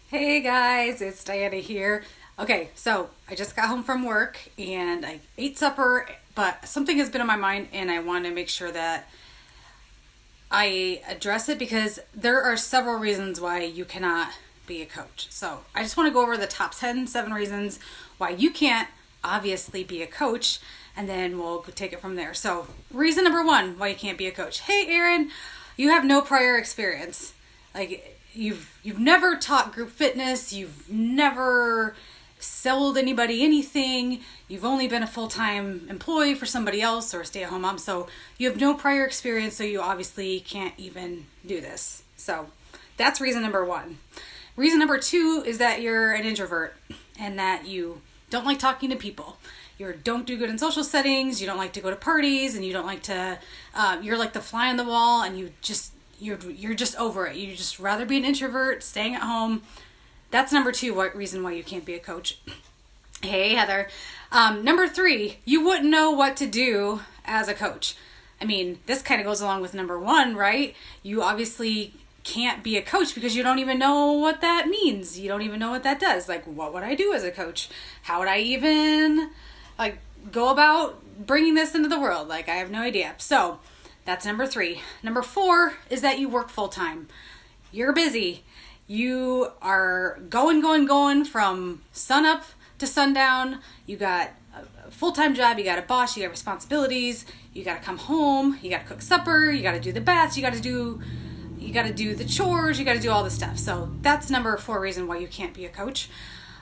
Hey guys, it's Diana here. Okay, so I just got home from work and I ate supper, but something has been on my mind and I want to make sure that I address it because there are several reasons why you cannot be a coach. So I just want to go over the top 7 reasons why you can't obviously be a coach, and then we'll take it from there. So reason number 1 why you can't be a coach. Hey Aaron, you have no prior experience. Like you've never taught group fitness, you've never sold anybody anything, you've only been a full-time employee for somebody else or a stay-at-home mom, so you have no prior experience, so you obviously can't even do this. So that's reason number 1. Reason number 2 is that you're an introvert and that you don't like talking to people. You don't do good in social settings, you don't like to go to parties, and you don't like to you're like the fly on the wall, and you're just over it. You just rather be an introvert, staying at home. That's number 2 reason why you can't be a coach. Hey, Heather. Number 3, you wouldn't know what to do as a coach. I mean, this kind of goes along with number 1, right? You obviously can't be a coach because you don't even know what that means. You don't even know what that does. Like, what would I do as a coach? How would I even, go about bringing this into the world? Like, I have no idea. So, that's number 3. Number 4 is that you work full time. You're busy. You are going from sun up to sundown. You got a full-time job. You got a boss. You got responsibilities. You got to come home. You got to cook supper. You got to do the baths. You got to do the chores. You got to do all the stuff. So that's number 4 reason why you can't be a coach.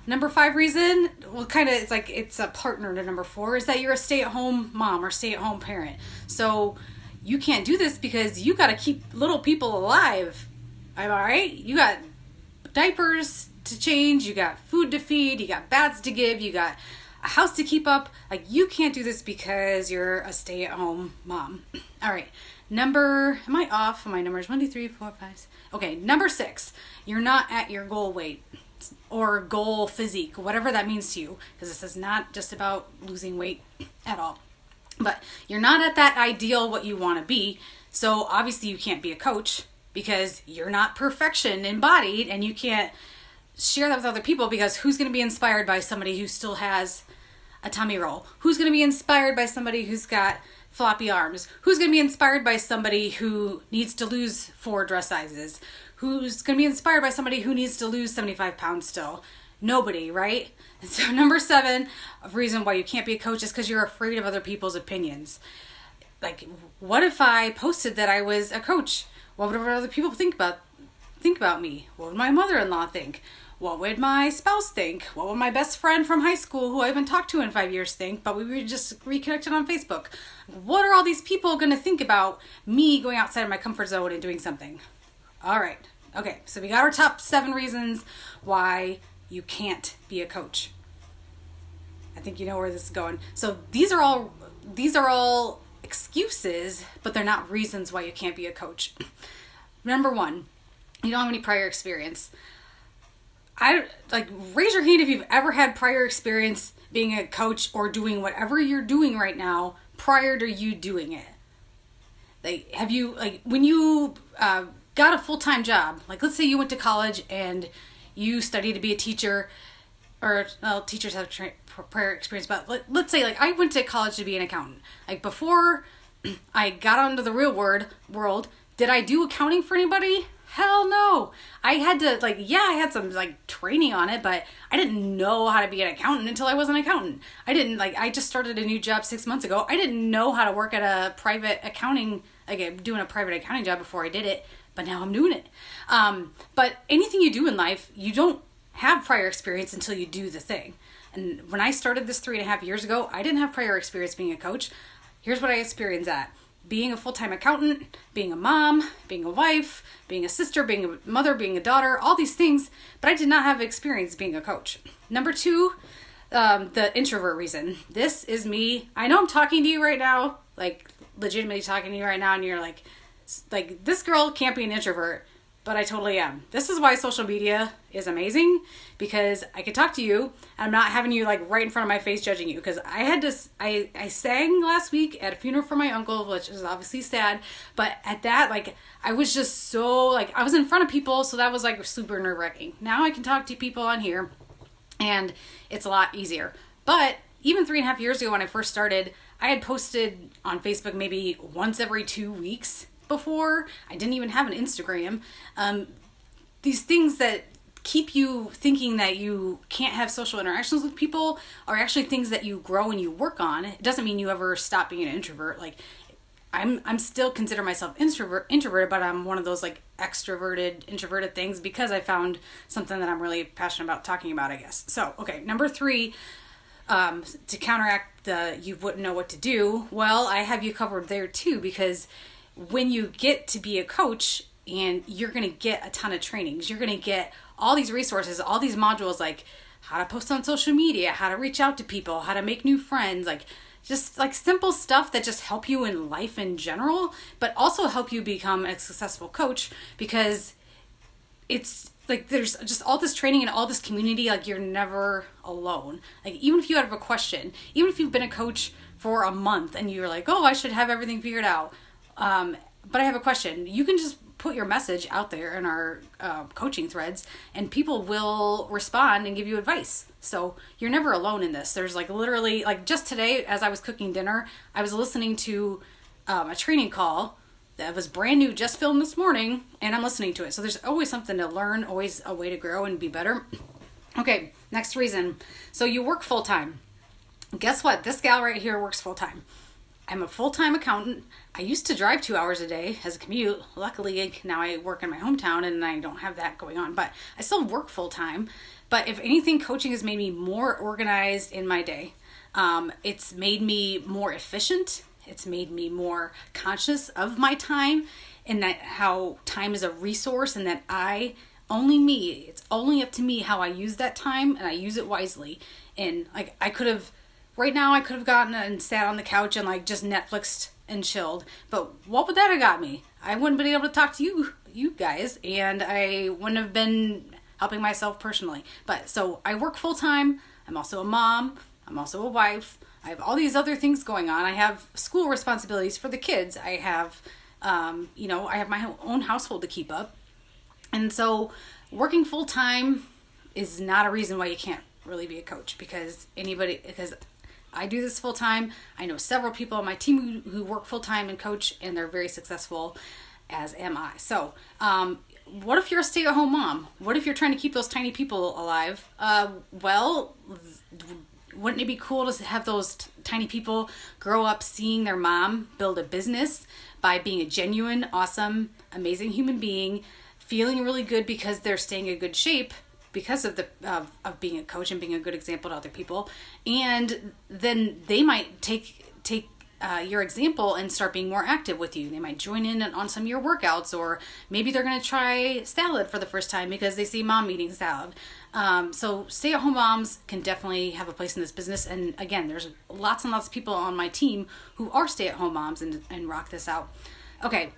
Number 5 reason, well, it's a partner to number 4, is that you're a stay-at-home mom or stay-at-home parent. So you can't do this because you got to keep little people alive. Am I right? You got diapers to change, you got food to feed, you got baths to give, you got a house to keep up. Like, you can't do this because you're a stay-at-home mom. All right. Am I off? My numbers 1, 2, 3, 4, 5. Okay, number 6. You're not at your goal weight or goal physique, whatever that means to you, because this is not just about losing weight at all. But you're not at that ideal what you want to be, so obviously you can't be a coach because you're not perfection embodied, and you can't share that with other people because who's going to be inspired by somebody who still has a tummy roll? Who's going to be inspired by somebody who's got floppy arms? Who's going to be inspired by somebody who needs to lose 4 dress sizes? Who's going to be inspired by somebody who needs to lose 75 pounds still? Nobody, right? And so number 7 of reason why you can't be a coach is because you're afraid of other people's opinions. Like, what if I posted that I was a coach? What would other people think about me? What would my mother-in-law think? What would my spouse think? What would my best friend from high school, who I haven't talked to in 5 years, think? But we were just reconnected on Facebook. What are all these people going to think about me going outside of my comfort zone and doing something? All right. Okay, so we got our top 7 reasons why you can't be a coach. I think you know where this is going. So these are all excuses, but they're not reasons why you can't be a coach. Number 1, you don't have any prior experience. Raise your hand if you've ever had prior experience being a coach or doing whatever you're doing right now prior to you doing it. When you got a full-time job, let's say you went to college and you studied to be a teacher, or teachers have prior experience, but let's say I went to college to be an accountant. Before I got onto the real world, did I do accounting for anybody? Hell no. I had to I had some training on it, but I didn't know how to be an accountant until I was an accountant. I just started a new job 6 months ago. I didn't know how to work at a private accounting, doing a private accounting job before I did it, but now I'm doing it. But anything you do in life, you don't have prior experience until you do the thing. And when I started this 3.5 years ago, I didn't have prior experience being a coach. Here's what I experienced at: being a full-time accountant, being a mom, being a wife, being a sister, being a mother, being a daughter, all these things, but I did not have experience being a coach. Number 2, the introvert reason. This is me. I know I'm talking to you right now, legitimately talking to you right now, and you're like, this girl can't be an introvert. but I totally am. This is why social media is amazing, because I could talk to you. I'm not having you like right in front of my face judging you, because I sang last week at a funeral for my uncle, which is obviously sad, but at that, like, I was just so like, I was in front of people, so that was like super nerve-wracking. Now I can talk to people on here and it's a lot easier. But even 3.5 years ago when I first started, I had posted on Facebook maybe once every 2 weeks before. I didn't even have an Instagram. These things that keep you thinking that you can't have social interactions with people are actually things that you grow and you work on. It doesn't mean you ever stop being an introvert. Like, I'm still consider myself introverted, but I'm one of those like extroverted, introverted things because I found something that I'm really passionate about talking about, I guess. So, okay, number 3, to counteract the you wouldn't know what to do, well, I have you covered there too, because when you get to be a coach, and you're going to get a ton of trainings, you're going to get all these resources, all these modules, like how to post on social media, how to reach out to people, how to make new friends, like just like simple stuff that just help you in life in general, but also help you become a successful coach, because it's like there's just all this training and all this community. Like, you're never alone. Like, even if you have a question, even if you've been a coach for a month and you're like, oh, I should have everything figured out, but I have a question, you can just put your message out there in our coaching threads, and people will respond and give you advice. So you're never alone in this. There's like literally, like just today as I was cooking dinner, I was listening to a training call that was brand new, just filmed this morning, and I'm listening to it. So there's always something to learn, always a way to grow and be better. Okay, next reason. So you work full time. Guess what? This gal right here works full time. I'm a full-time accountant. I used to drive 2 hours a day as a commute. Luckily, now I work in my hometown and I don't have that going on, but I still work full-time. But if anything, coaching has made me more organized in my day. It's made me more efficient. It's made me more conscious of my time, and that how time is a resource, and that it's only up to me how I use that time, and I use it wisely. And like, right now I could have gotten and sat on the couch and like just Netflixed and chilled. But what would that have got me? I wouldn't have been able to talk to you guys, and I wouldn't have been helping myself personally. But so I work full time. I'm also a mom. I'm also a wife. I have all these other things going on. I have school responsibilities for the kids. I have, I have my own household to keep up. And so working full time is not a reason why you can't really be a coach, because I do this full time. I know several people on my team who work full time and coach, and they're very successful, as am I. So, what if you're a stay-at-home mom? What if you're trying to keep those tiny people alive? Well, wouldn't it be cool to have those tiny people grow up seeing their mom build a business by being a genuine, awesome, amazing human being, feeling really good because they're staying in good shape, because of of being a coach and being a good example to other people, and then they might take your example and start being more active with you. They might join in on some of your workouts, or maybe they're going to try salad for the first time because they see mom eating salad. So stay-at-home moms can definitely have a place in this business. And again, there's lots and lots of people on my team who are stay-at-home moms and rock this out. Okay,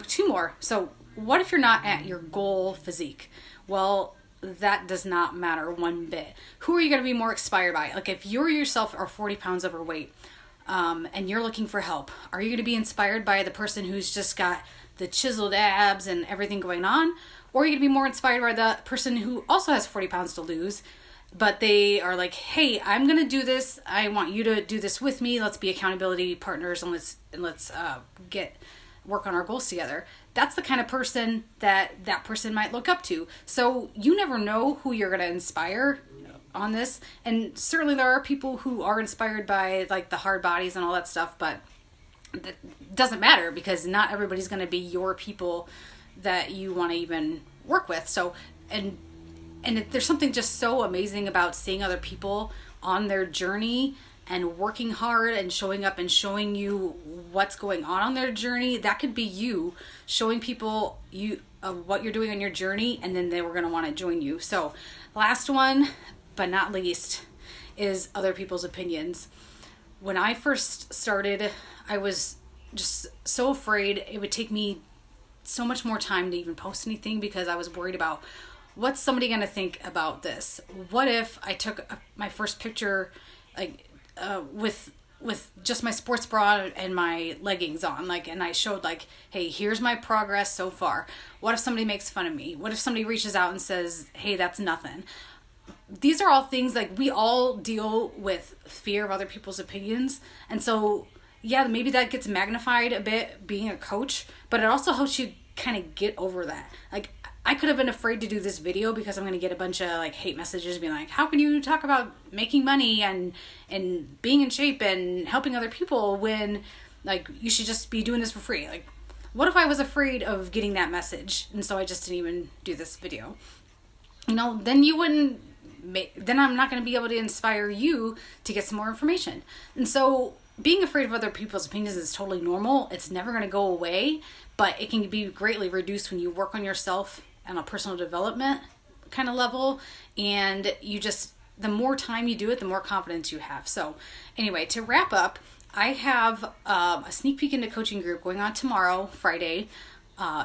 2 more. So what if you're not at your goal physique? Well, that does not matter one bit. Who are you going to be more inspired by? Like, if you yourself are 40 pounds overweight, and you're looking for help, are you going to be inspired by the person who's just got the chiseled abs and everything going on? Or are you going to be more inspired by the person who also has 40 pounds to lose, but they are like, hey, I'm going to do this. I want you to do this with me. Let's be accountability partners, and let's work on our goals together. That's the kind of person that person might look up to. So you never know who you're going to inspire on this. And certainly there are people who are inspired by like the hard bodies and all that stuff, but that doesn't matter, because not everybody's going to be your people that you want to even work with. So, and there's something just so amazing about seeing other people on their journey and working hard and showing up and showing you what's going on their journey. That could be you showing people what you're doing on your journey, and then they were going to want to join you. So last one, but not least, is other people's opinions. When I first started, I was just so afraid it would take me so much more time to even post anything because I was worried about what's somebody going to think about this. What if I took my first picture like with just my sports bra and my leggings on, like, and I showed like, hey, here's my progress so far. What if somebody makes fun of me? What if somebody reaches out and says, hey, that's nothing? These are all things like we all deal with fear of other people's opinions. And so, yeah, maybe that gets magnified a bit being a coach, but it also helps you kind of get over that. Like, I could have been afraid to do this video because I'm going to get a bunch of like hate messages being like, how can you talk about making money and being in shape and helping other people when like you should just be doing this for free? Like, what if I was afraid of getting that message? And so I just didn't even do this video. You know, then you wouldn't then I'm not going to be able to inspire you to get some more information. And so being afraid of other people's opinions is totally normal. It's never going to go away, but it can be greatly reduced when you work on yourself on a personal development kind of level. And you just, the more time you do it, the more confidence you have. So anyway, to wrap up, I have a sneak peek into coaching group going on tomorrow, Friday,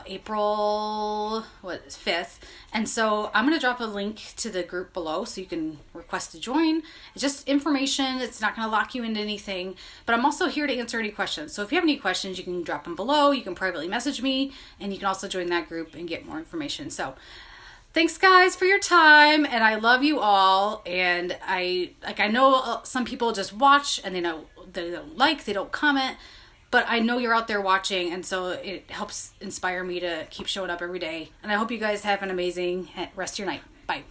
April 5th. And so I'm going to drop a link to the group below so you can request to join. It's just information. It's not going to lock you into anything, but I'm also here to answer any questions. So if you have any questions, you can drop them below. You can privately message me, and you can also join that group and get more information. So thanks guys for your time, and I love you all. And I know some people just watch and they don't like, they don't comment, but I know you're out there watching, and so it helps inspire me to keep showing up every day. And I hope you guys have an amazing rest of your night. Bye.